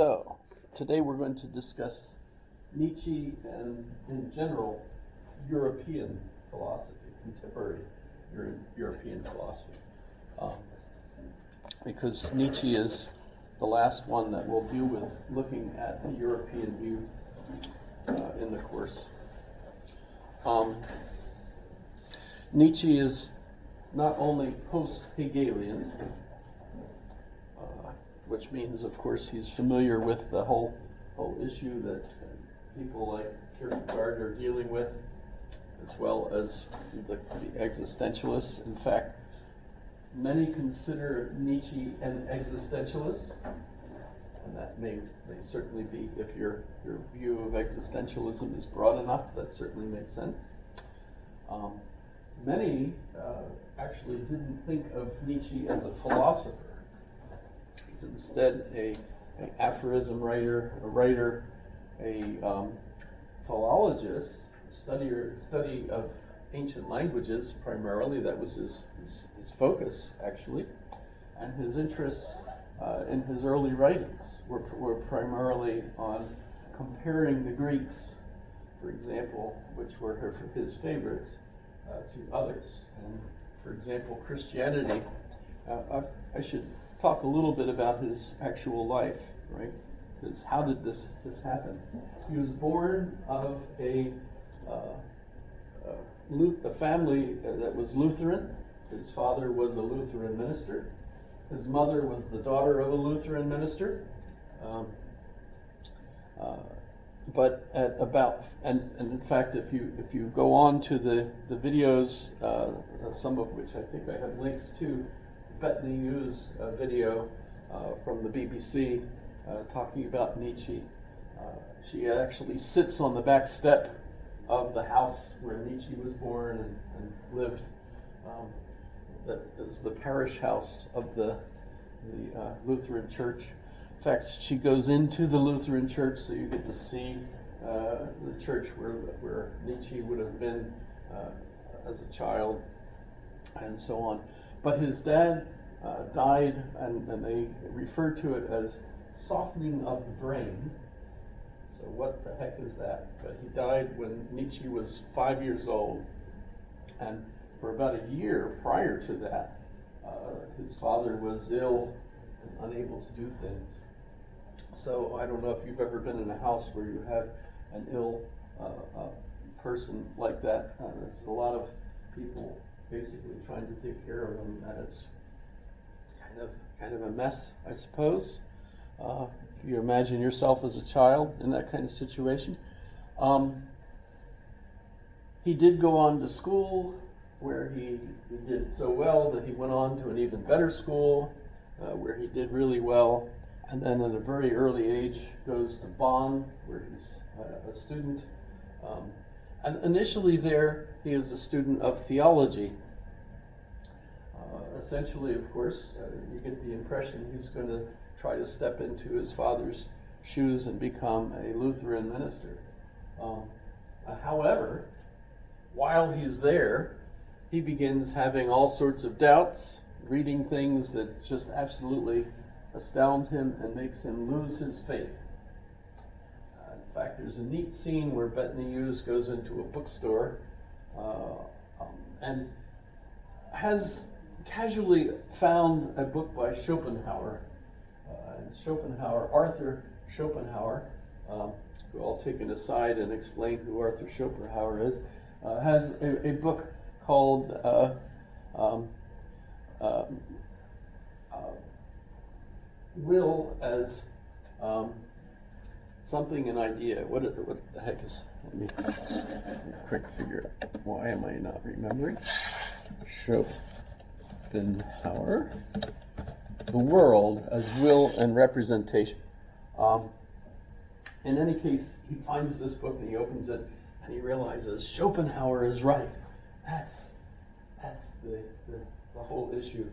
So, today we're going to discuss Nietzsche and, in general, European philosophy, contemporary European philosophy. Because Nietzsche is the last one that we'll deal with looking at the European view in the course. Nietzsche is not only post-Hegelian, which means, of course, he's familiar with the whole issue that people like Kierkegaard are dealing with, as well as the existentialists. In fact, many consider Nietzsche an existentialist, and that may certainly be, if your view of existentialism is broad enough, that certainly makes sense. Many actually didn't think of Nietzsche as a philosopher. He's instead an aphorism writer, a philologist, study of ancient languages primarily. That was his focus, actually. And his interests in his early writings were primarily on comparing the Greeks, for example, which were his favorites, to others. And for example, Christianity, I should talk a little bit about his actual life, right? Because how did this happen? He was born of a family that was Lutheran. His father was a Lutheran minister. His mother was the daughter of a Lutheran minister. But at about, and in fact, if you go on to the videos, some of which I think I have links to, Bethany Hughes' video from the BBC talking about Nietzsche. She actually sits on the back step of the house where Nietzsche was born and lived. That is the parish house of the Lutheran church. In fact, she goes into the Lutheran church, so you get to see the church where Nietzsche would have been as a child, and so on. But his dad died, and they refer to it as softening of the brain. So what the heck is that? But he died when Nietzsche was 5 years old, and for about a year prior to that, his father was ill and unable to do things. So I don't know if you've ever been in a house where you have an ill person like that. There's a lot of people basically trying to take care of them, and it's kind of a mess, I suppose. If you imagine yourself as a child in that kind of situation. He did go on to school, where he did so well that he went on to an even better school, where he did really well, and then at a very early age goes to Bonn, where he's a student. And initially there, he is a student of theology. Essentially, of course, you get the impression he's going to try to step into his father's shoes and become a Lutheran minister. However, while he's there, he begins having all sorts of doubts, reading things that just absolutely astound him and makes him lose his faith. In fact, there's a neat scene where Bethany Hughes goes into a bookstore and has casually found a book by Schopenhauer. Arthur Schopenhauer, who I'll take an aside and explain who Arthur Schopenhauer is, has a book called Will as something, an idea. What the heck is, let me quick figure out, why am I not remembering? Schopenhauer, the world as will and representation. In any case, he finds this book and he opens it and he realizes Schopenhauer is right. That's the whole issue.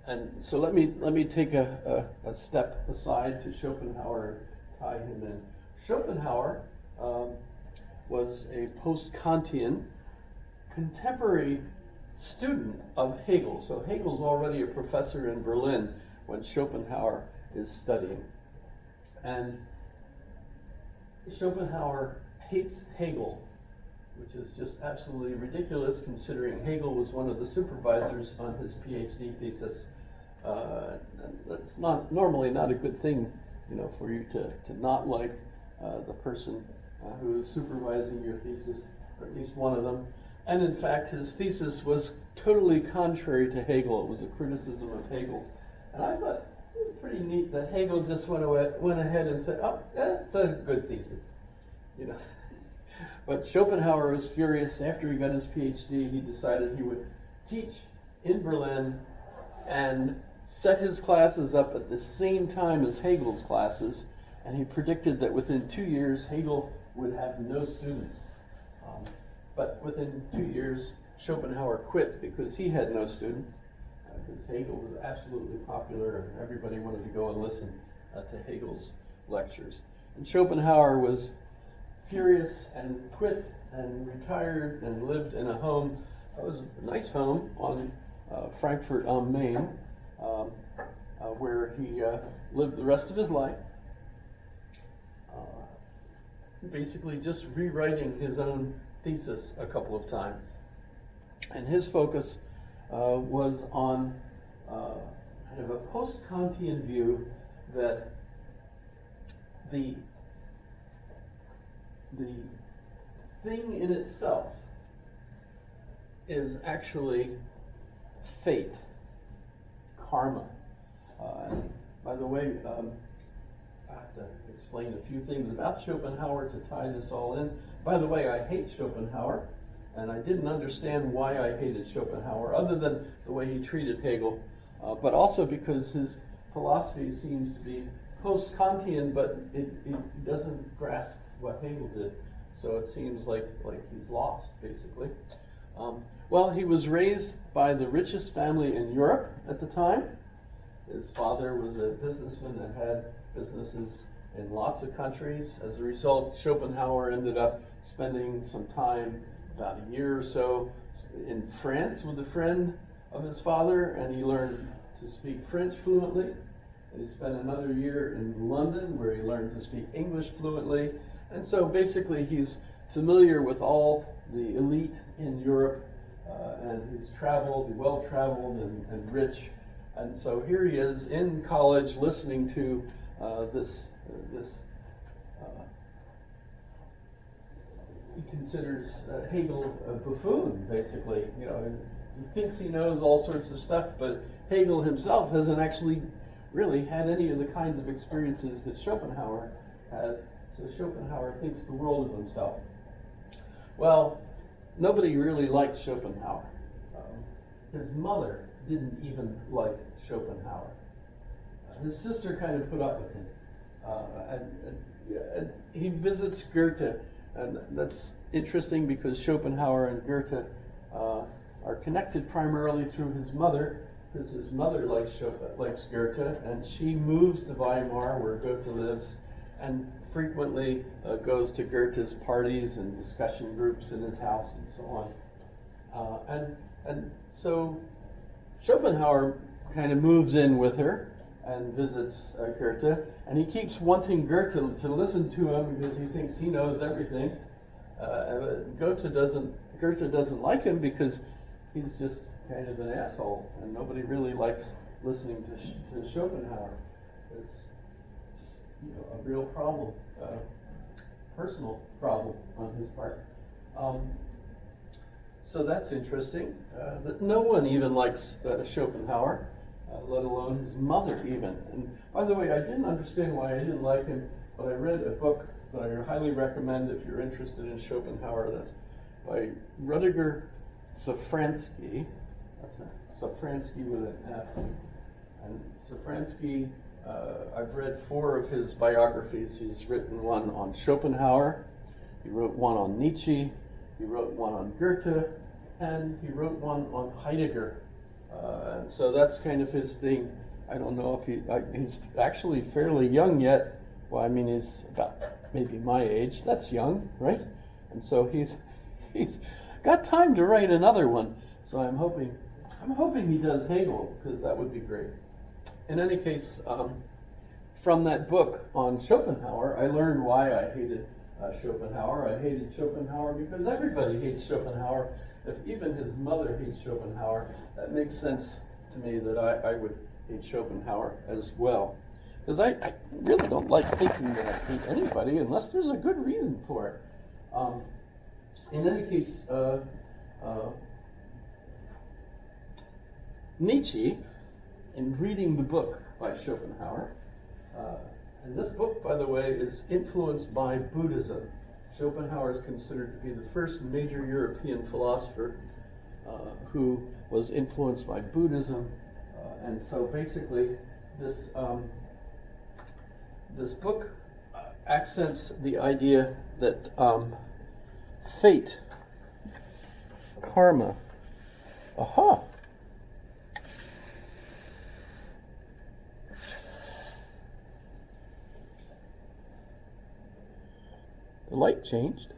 And so let me take a step aside to Schopenhauer and tie him in. Schopenhauer was a post-Kantian contemporary student of Hegel. So Hegel's already a professor in Berlin when Schopenhauer is studying. And Schopenhauer hates Hegel, which is just absolutely ridiculous considering Hegel was one of the supervisors on his PhD thesis. That's normally not a good thing, for you to not like the person who is supervising your thesis, or at least one of them. And in fact, his thesis was totally contrary to Hegel. It was a criticism of Hegel. And I thought it was pretty neat that Hegel just went ahead and said, oh, yeah, it's a good thesis. But Schopenhauer was furious. After he got his PhD, he decided he would teach in Berlin and set his classes up at the same time as Hegel's classes. And he predicted that within 2 years, Hegel would have no students. But within 2 years, Schopenhauer quit because he had no students. Because Hegel was absolutely popular and everybody wanted to go and listen to Hegel's lectures. And Schopenhauer was furious and quit and retired and lived in a home. It was a nice home on Frankfurt am Main, where he lived the rest of his life, basically just rewriting his own thesis a couple of times. And his focus was on kind of a post-Kantian view that the thing in itself is actually fate, karma. And by the way, I have to explain a few things about Schopenhauer to tie this all in. By the way, I hate Schopenhauer, and I didn't understand why I hated Schopenhauer, other than the way he treated Hegel, but also because his philosophy seems to be post-Kantian, but it doesn't grasp what Hegel did. So it seems like he's lost, basically. Well, he was raised by the richest family in Europe at the time. His father was a businessman that had businesses in lots of countries. As a result, Schopenhauer ended up spending some time, about a year or so, in France with a friend of his father, and he learned to speak French fluently. And he spent another year in London, where he learned to speak English fluently. And so basically he's familiar with all the elite in Europe, and he's traveled, well-traveled and rich. And so here he is in college listening to this he considers Hegel a buffoon, basically. He thinks he knows all sorts of stuff, but Hegel himself hasn't actually really had any of the kinds of experiences that Schopenhauer has. So Schopenhauer thinks the world of himself. Well, nobody really liked Schopenhauer. His mother didn't even like Schopenhauer. His sister kind of put up with him. And he visits Goethe, and that's interesting because Schopenhauer and Goethe are connected primarily through his mother, because his mother likes Goethe, and she moves to Weimar, where Goethe lives, and frequently goes to Goethe's parties and discussion groups in his house and so on. And so Schopenhauer kind of moves in with her and visits Goethe, and he keeps wanting Goethe to listen to him because he thinks he knows everything. Goethe doesn't like him because he's just kind of an asshole, and nobody really likes listening to Schopenhauer. It's just a real problem, personal problem on his part. So that's interesting. That no one even likes Schopenhauer, let alone his mother even. And by the way, I didn't understand why I didn't like him, but I read a book that I highly recommend if you're interested in Schopenhauer. That's by Rudiger Safransky. That's Safransky with an F. And Safransky, I've read 4 of his biographies. He's written one on Schopenhauer, he wrote one on Nietzsche, he wrote one on Goethe, and he wrote one on Heidegger. And so that's kind of his thing. I don't know if he's actually fairly young yet. Well, I mean, he's about maybe my age. That's young, right? And so he's got time to write another one. So I'm hoping he does Hegel, because that would be great. In any case, from that book on Schopenhauer, I learned why I hated Schopenhauer. I hated Schopenhauer because everybody hates Schopenhauer. If even his mother hates Schopenhauer, that makes sense to me that I would hate Schopenhauer as well. Because I really don't like thinking that I hate anybody unless there's a good reason for it. In any case, Nietzsche, in reading the book by Schopenhauer, and this book, by the way, is influenced by Buddhism. Schopenhauer is considered to be the first major European philosopher who was influenced by Buddhism. And so basically, this book accents the idea that fate, karma, aha! The light changed.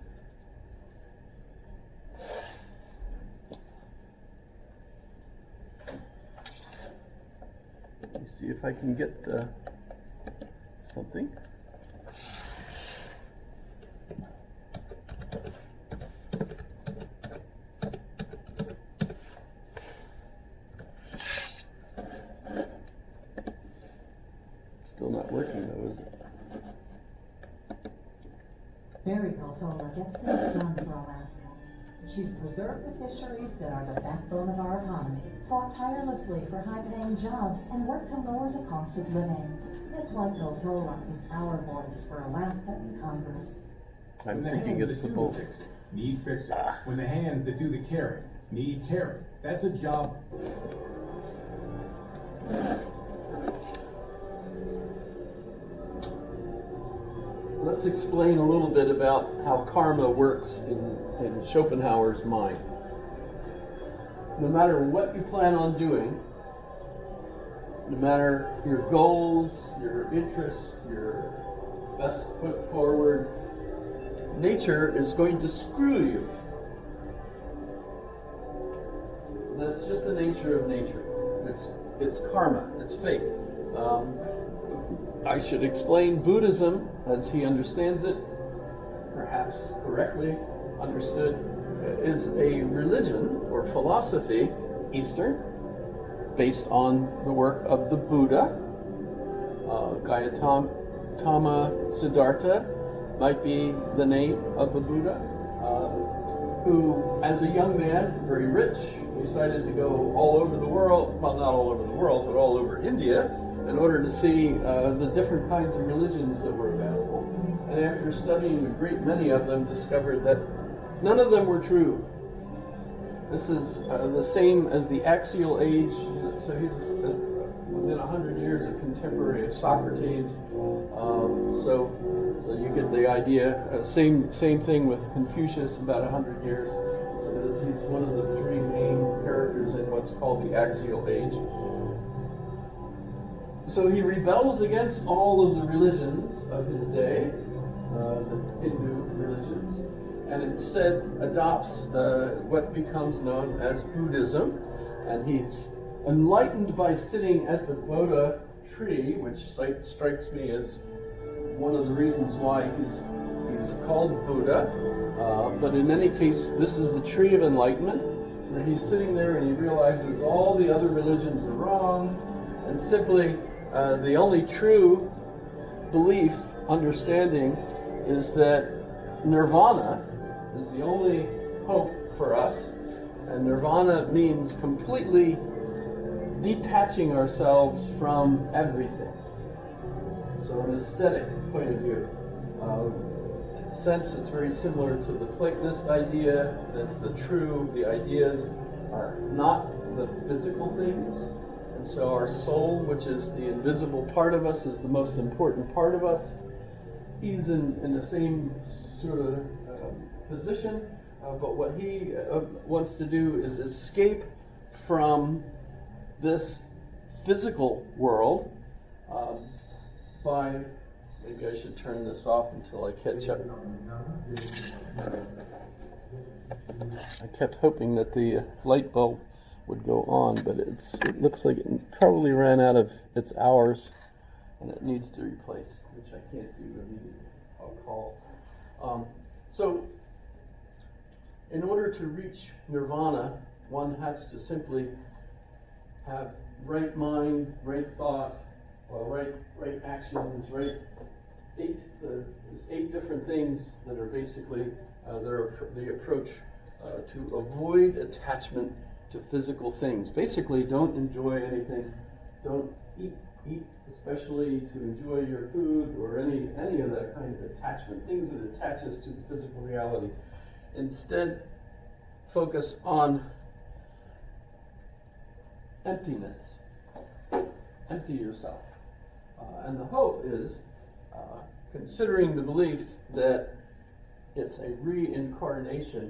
Let me see if I can get something. Still not working though, is it? Barry Peltola gets things done for Alaska. She's preserved the fisheries that are the backbone of our economy, fought tirelessly for high-paying jobs, and worked to lower the cost of living. That's why Peltola is our voice for Alaska in Congress. I'm thinking it's the bull. Need fixing. When the hands that do the caring need caring. That's a job. Let's explain a little bit about how karma works in Schopenhauer's mind. No matter what you plan on doing, no matter your goals, your interests, your best foot forward, nature is going to screw you. That's just the nature of nature. It's karma, it's fate. I should explain Buddhism as he understands it, perhaps correctly understood, is a religion or philosophy, Eastern, based on the work of the Buddha. Gautama Siddhartha might be the name of the Buddha, who, as a young man, very rich, decided to go all over the world, well, not all over the world, but all over India, in order to see the different kinds of religions that were available. And after studying a great many of them, discovered that none of them were true. This is the same as the axial age, so he's within 100 years a contemporary of Socrates. So you get the idea. Same thing with Confucius, about 100 years. So he's one of the three main characters in what's called the axial age. So he rebels against all of the religions of his day, the Hindu religions, and instead adopts what becomes known as Buddhism. And he's enlightened by sitting at the Bodhi tree, which strikes me as one of the reasons why he's called Buddha. But in any case, this is the tree of enlightenment, where he's sitting there and he realizes all the other religions are wrong, and simply the only true belief, understanding, is that nirvana is the only hope for us. And nirvana means completely detaching ourselves from everything. So an aesthetic point of view. In a sense, it's very similar to the Platonist idea that the ideas are not the physical things. And so our soul, which is the invisible part of us, is the most important part of us. He's in the same sort of position, but what he wants to do is escape from this physical world by, maybe I should turn this off until I catch up. I kept hoping that the light bulb would go on, but it looks like it probably ran out of its hours. and it needs to replace, which I can't do immediately. I'll call. So, in order to reach nirvana, one has to simply have right mind, right thought, or right actions, there's 8 different things that are basically the approach to avoid attachment to physical things. Basically, don't enjoy anything. Don't eat especially to enjoy your food or any of that kind of attachment, things that attaches to the physical reality. Instead, focus on emptiness. Empty yourself. And the hope is considering the belief that it's a reincarnation